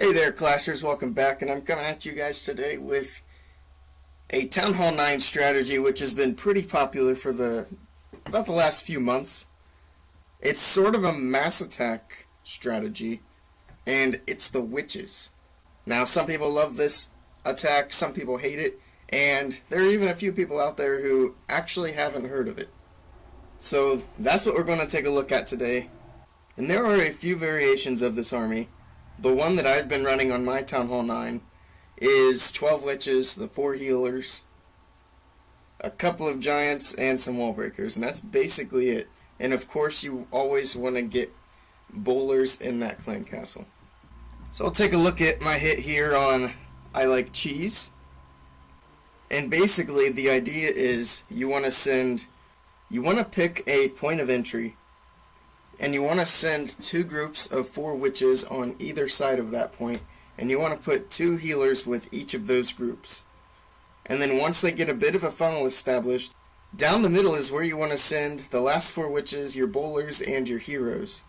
Hey there, Clashers, welcome back, and I'm coming at you guys today with a Town Hall 9 strategy which has been pretty popular for about the last few months. It's sort of a mass attack strategy, and it's the witches. Now, some people love this attack, some people hate it, and there are even a few people out there who actually haven't heard of it. So that's what we're going to take a look at today, and there are a few variations of this army. The one that I've been running on my Town Hall 9 is 12 witches, the 4 healers, a couple of giants, and some wall breakers, and that's basically it. And of course you always want to get bowlers in that clan castle. So I'll take a look at my hit here on I Like Cheese. And basically the idea is you want to pick a point of entry, and you want to send 2 groups of 4 witches on either side of that point, and you want to put 2 healers with each of those groups. And then once they get a bit of a funnel established, down the middle is where you want to send the last 4 witches, your bowlers, and your heroes.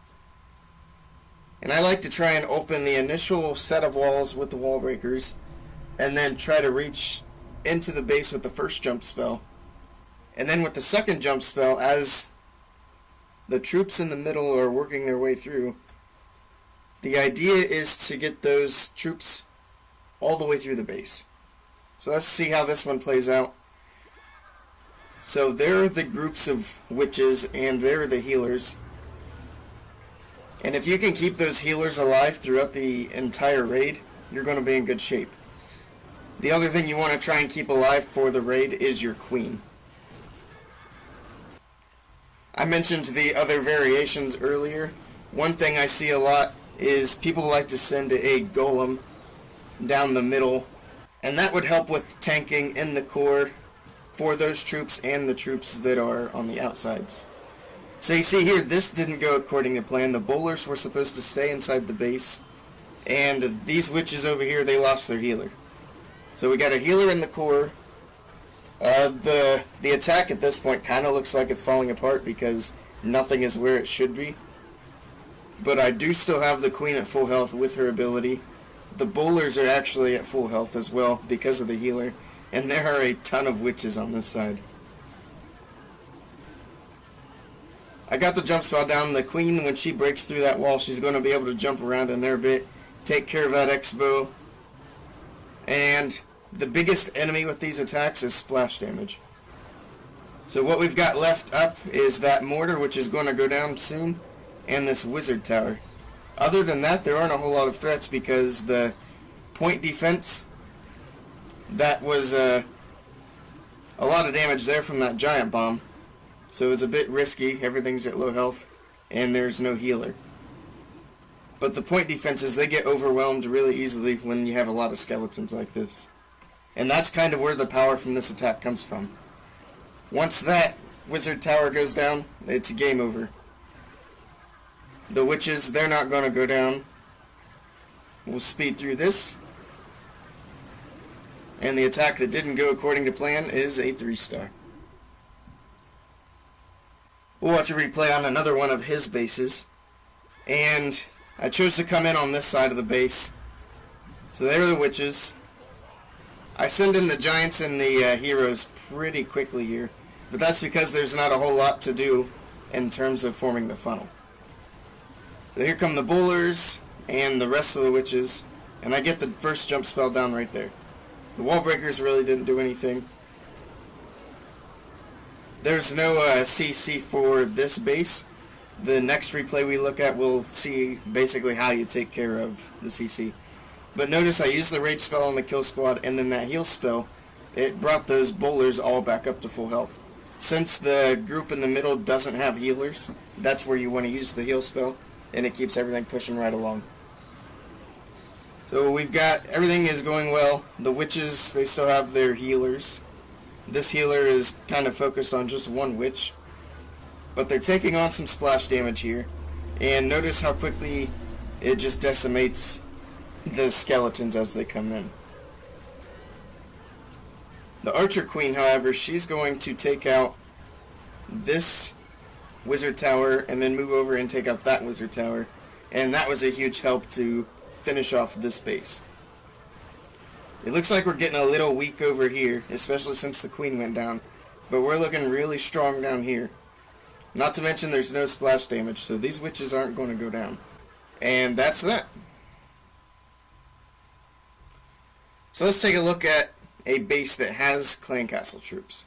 And I like to try and open the initial set of walls with the wall breakers, and then try to reach into the base with the first jump spell. And then with the second jump spell, as the troops in the middle are working their way through, the idea is to get those troops all the way through the base. So let's see how this one plays out. So there are the groups of witches, and there are the healers. And if you can keep those healers alive throughout the entire raid, you're going to be in good shape. The other thing you want to try and keep alive for the raid is your queen. I mentioned the other variations earlier. One thing I see a lot is people like to send a golem down the middle, and that would help with tanking in the core for those troops and the troops that are on the outsides. So you see here, this didn't go according to plan. The bowlers were supposed to stay inside the base, and these witches over here, they lost their healer. So we got a healer in the core. The attack at this point kind of looks like it's falling apart because nothing is where it should be. But I do still have the queen at full health with her ability. The bowlers are actually at full health as well because of the healer. And there are a ton of witches on this side. I got the jump spell down. The queen, when she breaks through that wall, she's going to be able to jump around in there a bit, take care of that X-bow. And the biggest enemy with these attacks is splash damage. So what we've got left up is that mortar, which is going to go down soon, and this wizard tower. Other than that, there aren't a whole lot of threats because the point defense, that was a lot of damage there from that giant bomb. So it's a bit risky. Everything's at low health, and there's no healer. But the point defenses, they get overwhelmed really easily when you have a lot of skeletons like this. And that's kind of where the power from this attack comes from. Once that wizard tower goes down, it's game over. The witches, they're not going to go down. We'll speed through this. And the attack that didn't go according to plan is a 3-star. We'll watch a replay on another one of his bases. And I chose to come in on this side of the base. So there are the witches. I send in the giants and the heroes pretty quickly here, but that's because there's not a whole lot to do in terms of forming the funnel. So here come the bowlers and the rest of the witches, and I get the first jump spell down right there. The wall breakers really didn't do anything. There's no CC for this base. The next replay we look at, we'll see basically how you take care of the CC. But notice I used the rage spell on the kill squad, and then that heal spell, it brought those bowlers all back up to full health. Since the group in the middle doesn't have healers, that's where you want to use the heal spell, and it keeps everything pushing right along. So we've got, everything is going well. The witches, they still have their healers. This healer is kind of focused on just one witch, but they're taking on some splash damage here. And notice how quickly it just decimates the skeletons as they come in. The archer queen, however, she's going to take out this wizard tower and then move over and take out that wizard tower, and that was a huge help to finish off this base. It looks like we're getting a little weak over here, especially since the queen went down. But we're looking really strong down here. Not to mention there's no splash damage, so these witches aren't going to go down. And that's that. So let's take a look at a base that has clan castle troops.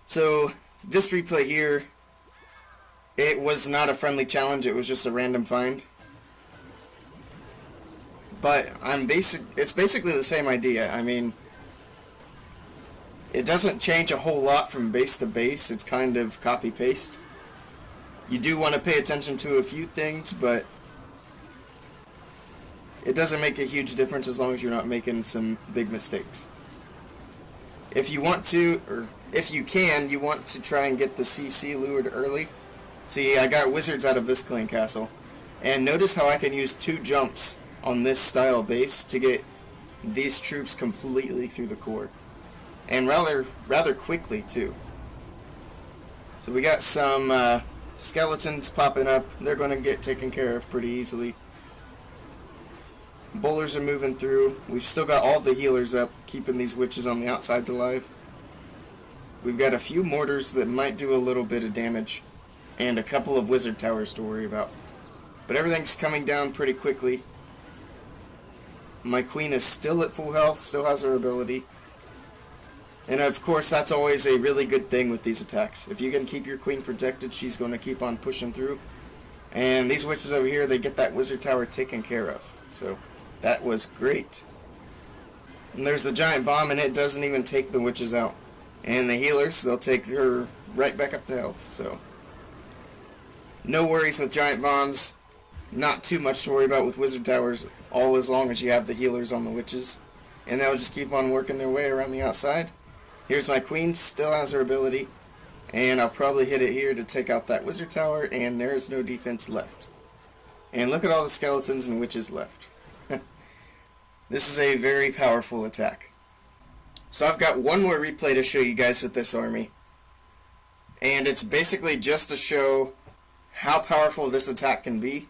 So this replay here, it was not a friendly challenge, it was just a random find. But it's basically the same idea. I mean, it doesn't change a whole lot from base to base. It's kind of copy-paste. You do want to pay attention to a few things, but it doesn't make a huge difference as long as you're not making some big mistakes. If you want to, or if you can, you want to try and get the CC lured early. See, I got wizards out of this clan castle. And notice how I can use 2 jumps on this style base to get these troops completely through the core. And rather quickly, too. So we got some skeletons popping up. They're going to get taken care of pretty easily. Bowlers are moving through. We've still got all the healers up, keeping these witches on the outsides alive. We've got a few mortars that might do a little bit of damage, and a couple of wizard towers to worry about. But everything's coming down pretty quickly. My queen is still at full health, still has her ability. And of course, that's always a really good thing with these attacks. If you can keep your queen protected, she's going to keep on pushing through. And these witches over here, they get that wizard tower taken care of. So that was great. And there's the giant bomb, and it doesn't even take the witches out. And the healers, they'll take her right back up to health. So no worries with giant bombs. Not too much to worry about with wizard towers, all as long as you have the healers on the witches. And they'll just keep on working their way around the outside. Here's my queen, still has her ability. And I'll probably hit it here to take out that wizard tower, and there's no defense left. And look at all the skeletons and witches left. This is a very powerful attack. So I've got one more replay to show you guys with this army. And it's basically just to show how powerful this attack can be.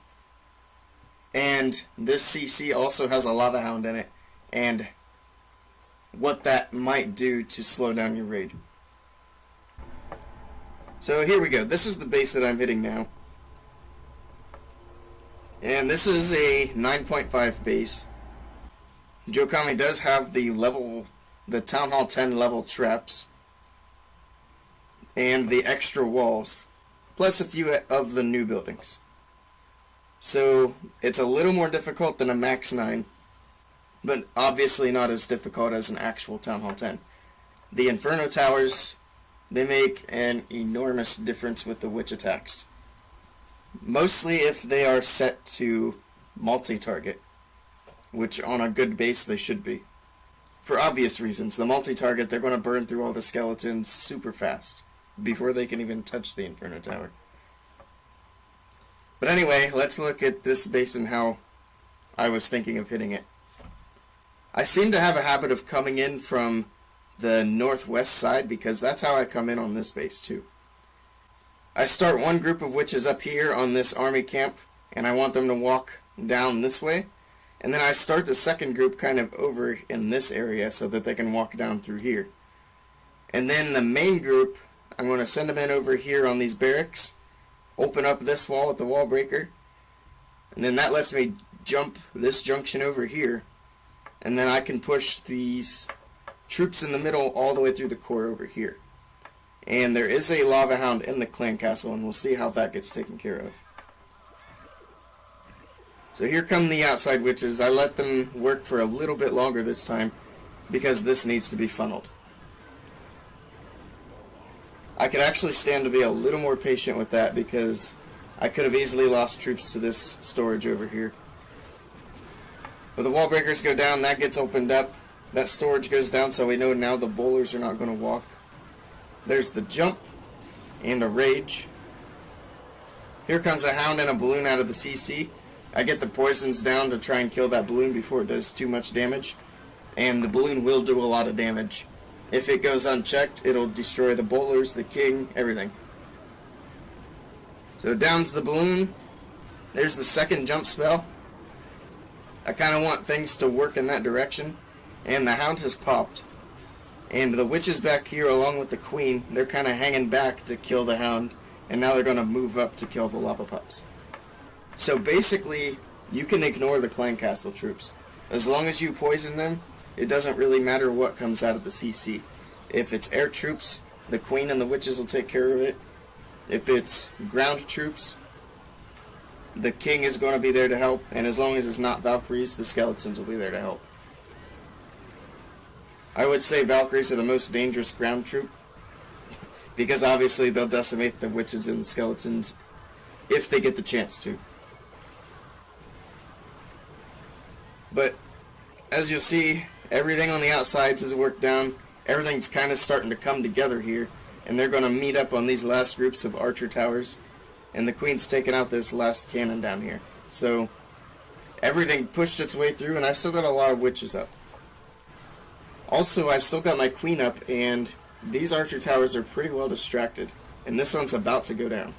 And this CC also has a lava hound in it. And what that might do to slow down your raid. So here we go. This is the base that I'm hitting now. And this is a 9.5 base. Jokami does have the Town Hall 10 level traps. And the extra walls. Plus a few of the new buildings. So it's a little more difficult than a max 9. But obviously not as difficult as an actual Town Hall 10. The Inferno Towers, they make an enormous difference with the witch attacks. Mostly if they are set to multi-target, which on a good base they should be. For obvious reasons, the multi-target, they're going to burn through all the skeletons super fast, before they can even touch the Inferno Tower. But anyway, let's look at this base and how I was thinking of hitting it. I seem to have a habit of coming in from the northwest side because that's how I come in on this base too. I start one group of witches up here on this army camp, and I want them to walk down this way. And then I start the second group kind of over in this area so that they can walk down through here. And then the main group, I'm going to send them in over here on these barracks, open up this wall with the wall breaker, and then that lets me jump this junction over here. And then I can push these troops in the middle all the way through the core over here. And there is a lava hound in the clan castle, and we'll see how that gets taken care of. So here come the outside witches. I let them work for a little bit longer this time because this needs to be funneled. I could actually stand to be a little more patient with that because I could have easily lost troops to this storage over here. But the wall breakers go down, that gets opened up. That storage goes down, so we know now the bowlers are not going to walk. There's the jump and a rage. Here comes a hound and a balloon out of the CC. I get the poisons down to try and kill that balloon before it does too much damage. And the balloon will do a lot of damage. If it goes unchecked, it'll destroy the bowlers, the king, everything. So down's the balloon. There's the second jump spell. I kind of want things to work in that direction. And the hound has popped. And the witches back here, along with the queen, they're kind of hanging back to kill the hound. And now they're going to move up to kill the lava pups. So basically, you can ignore the clan castle troops. As long as you poison them, it doesn't really matter what comes out of the CC. If it's air troops, the queen and the witches will take care of it. If it's ground troops, the king is going to be there to help. And as long as it's not Valkyries, the skeletons will be there to help. I would say Valkyries are the most dangerous ground troop, because obviously they'll decimate the witches and the skeletons if they get the chance to. But as you'll see, everything on the outsides is worked down. Everything's kind of starting to come together here, and they're going to meet up on these last groups of archer towers, and the queen's taking out this last cannon down here. So everything pushed its way through, and I've still got a lot of witches up. Also, I've still got my queen up, and these archer towers are pretty well distracted. And this one's about to go down.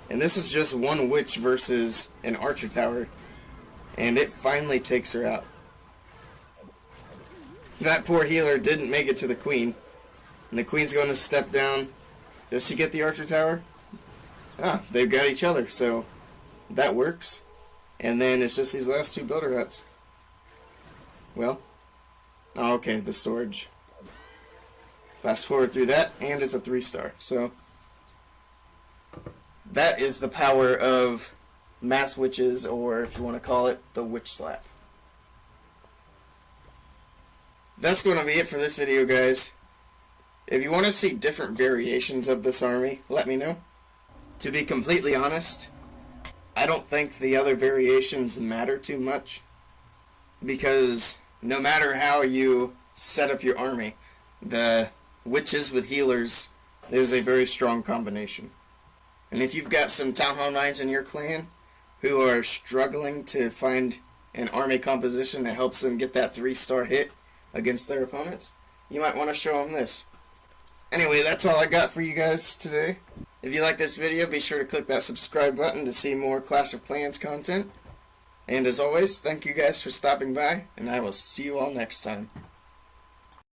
And this is just one witch versus an archer tower. And it finally takes her out. That poor healer didn't make it to the queen. And the queen's going to step down. Does she get the archer tower? Ah, they've got each other, so that works. And then it's just these last two builder huts. Well... oh, okay, the storage. Fast forward through that, and it's a 3-star. So, that is the power of mass witches, or if you want to call it, the witch slap. That's going to be it for this video, guys. If you want to see different variations of this army, let me know. To be completely honest, I don't think the other variations matter too much, because no matter how you set up your army, the witches with healers is a very strong combination. And if you've got some Town Hall 9s in your clan who are struggling to find an army composition that helps them get that 3-star hit against their opponents, you might want to show them this. Anyway, that's all I got for you guys today. If you like this video, be sure to click that subscribe button to see more Clash of Clans content. And as always, thank you guys for stopping by, and I will see you all next time.